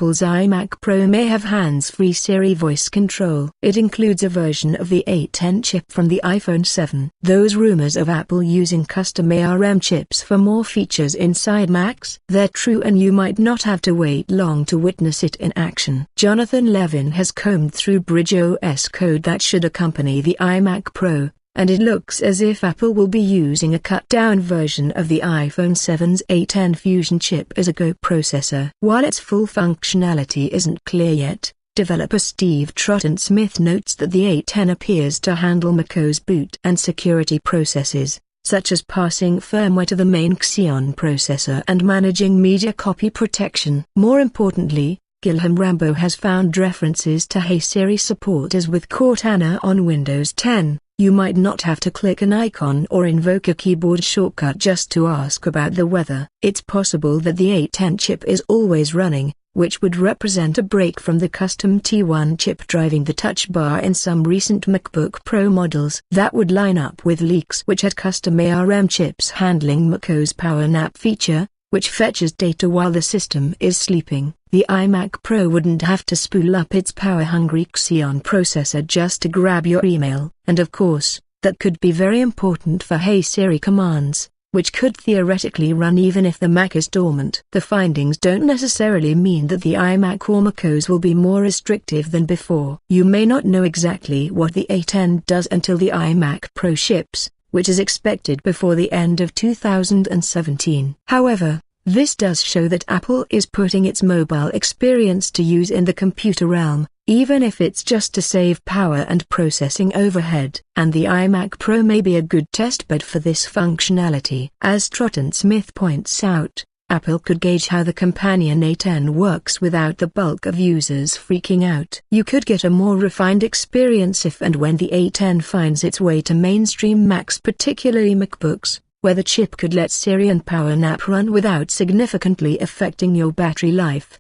Apple's iMac Pro may have hands-free Siri voice control. It includes a version of the A10 chip from the iPhone 7. Those rumors of Apple using custom ARM chips for more features inside Macs, they're true, and you might not have to wait long to witness it in action. Jonathan Levin has combed through BridgeOS code that should accompany the iMac Pro, and it looks as if Apple will be using a cut-down version of the iPhone 7's A10 Fusion chip as a Go processor. While its full functionality isn't clear yet, developer Steve Troughton-Smith notes that the A10 appears to handle macOS boot and security processes, such as passing firmware to the main Xeon processor and managing media copy protection. More importantly, Guilherme Rambo has found references to Hey Siri support as with Cortana on Windows 10. You might not have to click an icon or invoke a keyboard shortcut just to ask about the weather. It's possible that the A10 chip is always running, which would represent a break from the custom T1 chip driving the touch bar in some recent MacBook Pro models. That would line up with leaks which had custom ARM chips handling macOS power nap feature, which fetches data while the system is sleeping. The iMac Pro wouldn't have to spool up its power-hungry Xeon processor just to grab your email. And of course, that could be very important for Hey Siri commands, which could theoretically run even if the Mac is dormant. The findings don't necessarily mean that the iMac or macOS will be more restrictive than before. You may not know exactly what the A10 does until the iMac Pro ships, which is expected before the end of 2017. However, this does show that Apple is putting its mobile experience to use in the computer realm, even if it's just to save power and processing overhead. And the iMac Pro may be a good testbed for this functionality. As Troughton-Smith points out, Apple could gauge how the companion A10 works without the bulk of users freaking out. You could get a more refined experience if and when the A10 finds its way to mainstream Macs, particularly MacBooks, where the chip could let Siri and Power Nap run without significantly affecting your battery life.